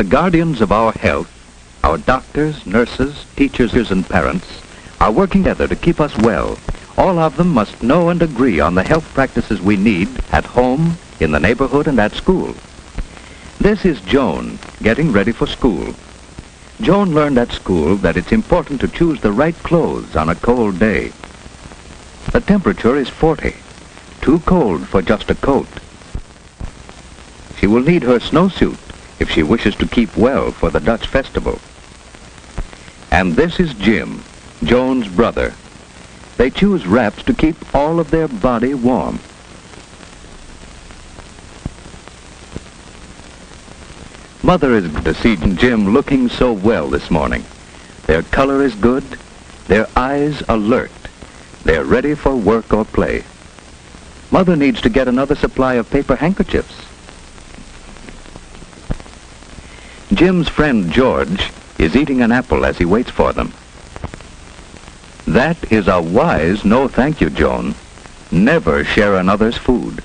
guardians of our health, our doctors, nurses, teachers, and parents are working together to keep us well. All of them must know and agree on the health practices we need at home, in the neighborhood, and at school. This is Joan getting ready for school. Joan learned at school that it's important to choose the right clothes on a cold day. The temperature is 40, too cold for just a coat. She will need her snowsuit if she wishes to keep well for the Dutch festival. And this is Jim, Joan's brother. They choose wraps to keep all of their body warm. Mother is to see Jim looking so well this morning. Their color is good, their eyes alert. They're ready for work or play. Mother needs to get another supply of paper handkerchiefs. Jim's friend George is eating an apple as he waits for them. That is a wise no thank you, Joan. Never share another's food.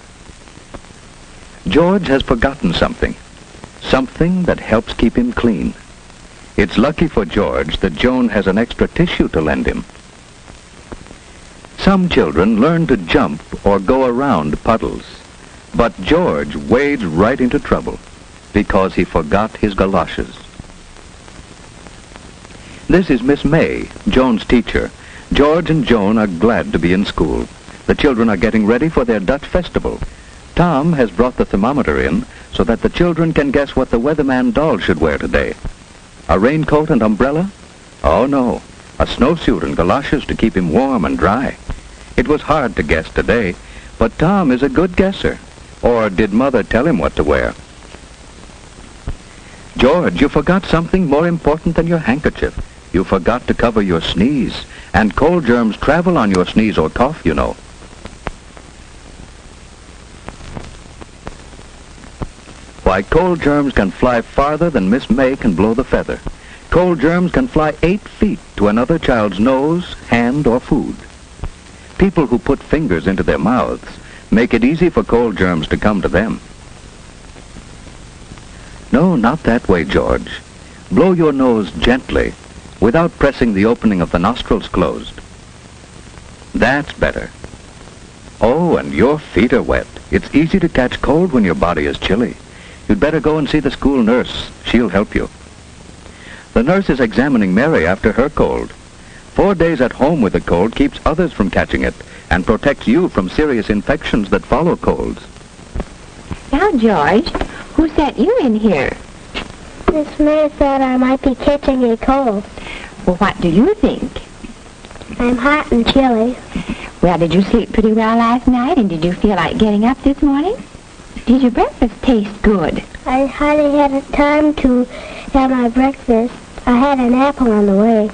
George has forgotten something. Something that helps keep him clean. It's lucky for George that Joan has an extra tissue to lend him. Some children learn to jump or go around puddles, but George wades right into trouble because he forgot his galoshes. This is Miss May, Joan's teacher. George and Joan are glad to be in school. The children are getting ready for their Dutch festival. Tom has brought the thermometer in so that the children can guess what the weatherman doll should wear today. A raincoat and umbrella? Oh no, a snowsuit and galoshes to keep him warm and dry. It was hard to guess today, but Tom is a good guesser. Or did Mother tell him what to wear? George, you forgot something more important than your handkerchief. You forgot to cover your sneeze, and cold germs travel on your sneeze or cough, you know. Why, cold germs can fly farther than Miss May can blow the feather. Cold germs can fly 8 feet to another child's nose, hand, or food. People who put fingers into their mouths make it easy for cold germs to come to them. No, not that way, George. Blow your nose gently, without pressing the opening of the nostrils closed. That's better. Oh, and your feet are wet. It's easy to catch cold when your body is chilly. You'd better go and see the school nurse. She'll help you. The nurse is examining Mary after her cold. 4 days at home with a cold keeps others from catching it and protects you from serious infections that follow colds. Now, George, who sent you in here? Miss May said I might be catching a cold. Well, what do you think? I'm hot and chilly. Well, did you sleep pretty well last night, and did you feel like getting up this morning? Did your breakfast taste good? I hardly had time to have my breakfast. I had an apple on the way.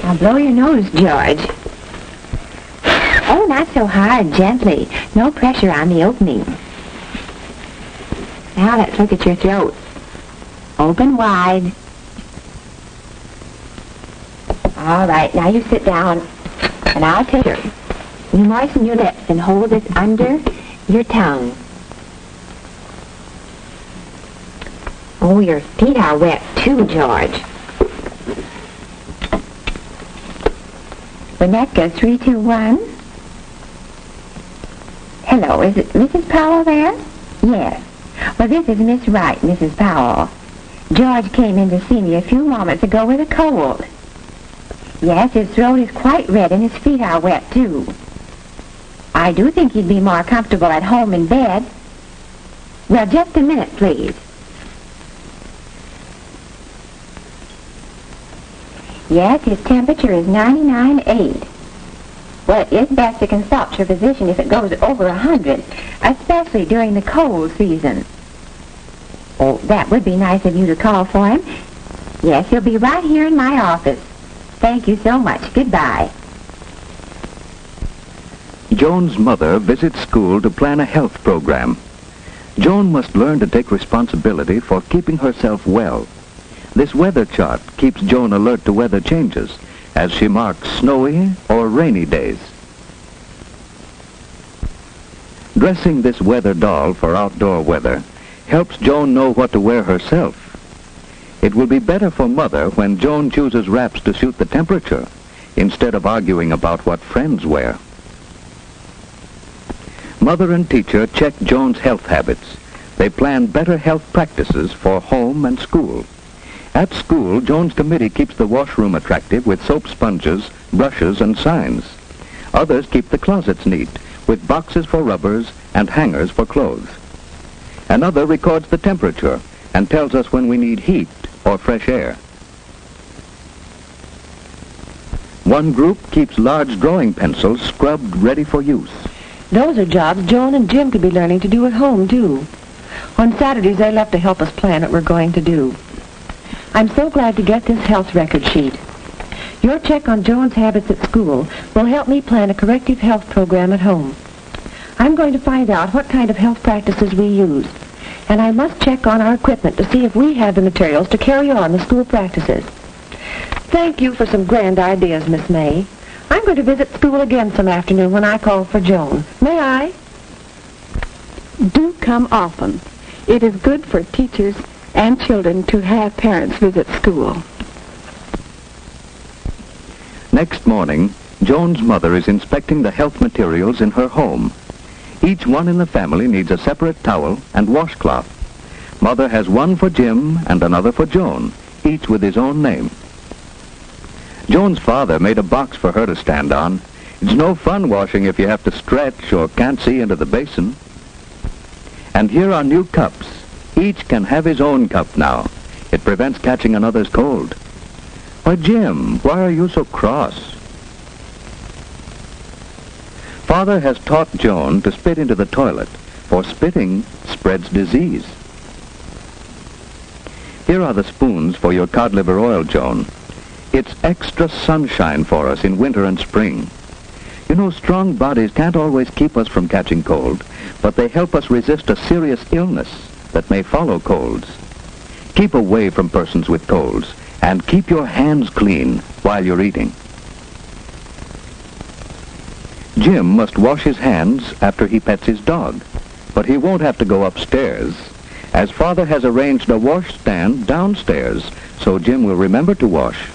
Now blow your nose, George. Oh, not so hard, gently. No pressure on the opening. Now let's look at your throat. Open wide. All right, now you sit down, and I'll take her. You moisten your lips and hold this under your tongue. Oh, your feet are wet too, George. Rebecca, 3, 2, 1. Hello, is it Mrs. Powell there? Yes. Well, this is Miss Wright, Mrs. Powell. George came in to see me a few moments ago with a cold. Yes, his throat is quite red and his feet are wet too. I do think he'd be more comfortable at home in bed. Well, just a minute, please. Yes, his temperature is 99.8. Well, it is best to consult your physician if it goes over 100, especially during the cold season. Oh, that would be nice of you to call for him. Yes, he'll be right here in my office. Thank you so much. Goodbye. Joan's mother visits school to plan a health program. Joan must learn to take responsibility for keeping herself well. This weather chart keeps Joan alert to weather changes as she marks snowy or rainy days. Dressing this weather doll for outdoor weather helps Joan know what to wear herself. It will be better for Mother when Joan chooses wraps to suit the temperature instead of arguing about what friends wear. Mother and teacher check Joan's health habits. They plan better health practices for home and school. At school, Joan's committee keeps the washroom attractive with soap sponges, brushes, and signs. Others keep the closets neat with boxes for rubbers and hangers for clothes. Another records the temperature and tells us when we need heat or fresh air. One group keeps large drawing pencils scrubbed ready for use. Those are jobs Joan and Jim could be learning to do at home, too. On Saturdays, they love to help us plan what we're going to do. I'm so glad to get this health record sheet. Your check on Joan's habits at school will help me plan a corrective health program at home. I'm going to find out what kind of health practices we use, and I must check on our equipment to see if we have the materials to carry on the school practices. Thank you for some grand ideas, Miss May. I'm going to visit school again some afternoon when I call for Joan. May I? Do come often. It is good for teachers and children to have parents visit school. Next morning, Joan's mother is inspecting the health materials in her home. Each one in the family needs a separate towel and washcloth. Mother has one for Jim and another for Joan, each with his own name. Joan's father made a box for her to stand on. It's no fun washing if you have to stretch or can't see into the basin. And here are new cups. Each can have his own cup now. It prevents catching another's cold. Why, Jim, why are you so cross? Father has taught Joan to spit into the toilet, for spitting spreads disease. Here are the spoons for your cod liver oil, Joan. It's extra sunshine for us in winter and spring. You know, strong bodies can't always keep us from catching cold, but they help us resist a serious illness that may follow colds. Keep away from persons with colds, and keep your hands clean while you're eating. Jim must wash his hands after he pets his dog, but he won't have to go upstairs, as Father has arranged a washstand downstairs, so Jim will remember to wash.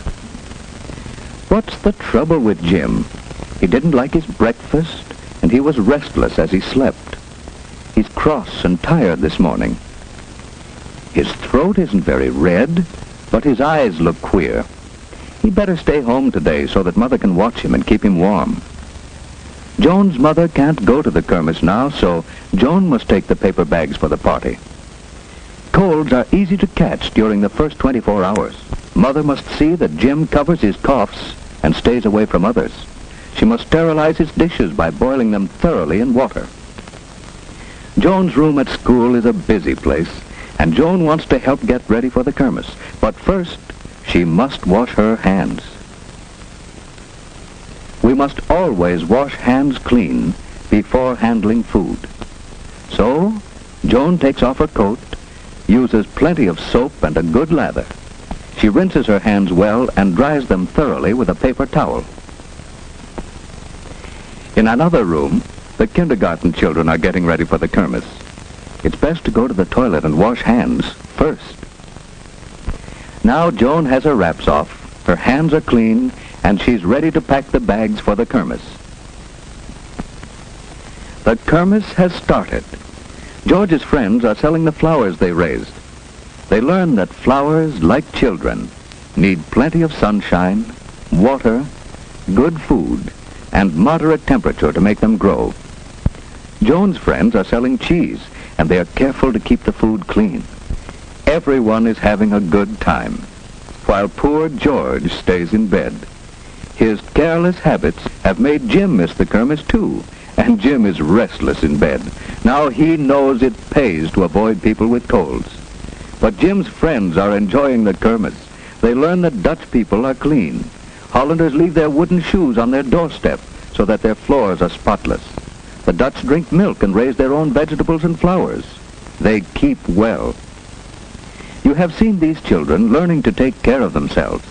What's the trouble with Jim? He didn't like his breakfast, and he was restless as he slept. He's cross and tired this morning. His throat isn't very red, but his eyes look queer. He'd better stay home today so that Mother can watch him and keep him warm. Joan's mother can't go to the kermis now, so Joan must take the paper bags for the party. Colds are easy to catch during the first 24 hours. Mother must see that Jim covers his coughs and stays away from others. She must sterilize his dishes by boiling them thoroughly in water. Joan's room at school is a busy place, and Joan wants to help get ready for the kermis. But first, she must wash her hands. We must always wash hands clean before handling food. So, Joan takes off her coat, uses plenty of soap and a good lather. She rinses her hands well and dries them thoroughly with a paper towel. In another room, the kindergarten children are getting ready for the kermis. It's best to go to the toilet and wash hands first. Now Joan has her wraps off, her hands are clean, and she's ready to pack the bags for the kermis. The kermis has started. George's friends are selling the flowers they raised. They learn that flowers, like children, need plenty of sunshine, water, good food, and moderate temperature to make them grow. Joan's friends are selling cheese, and they are careful to keep the food clean. Everyone is having a good time, while poor George stays in bed. His careless habits have made Jim miss the kermis too, and Jim is restless in bed. Now he knows it pays to avoid people with colds. But Jim's friends are enjoying the kermis. They learn that Dutch people are clean. Hollanders leave their wooden shoes on their doorstep so that their floors are spotless. The Dutch drink milk and raise their own vegetables and flowers. They keep well. You have seen these children learning to take care of themselves.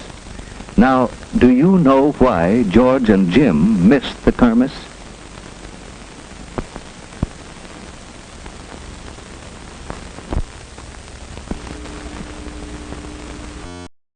Now, do you know why George and Jim missed the kermis?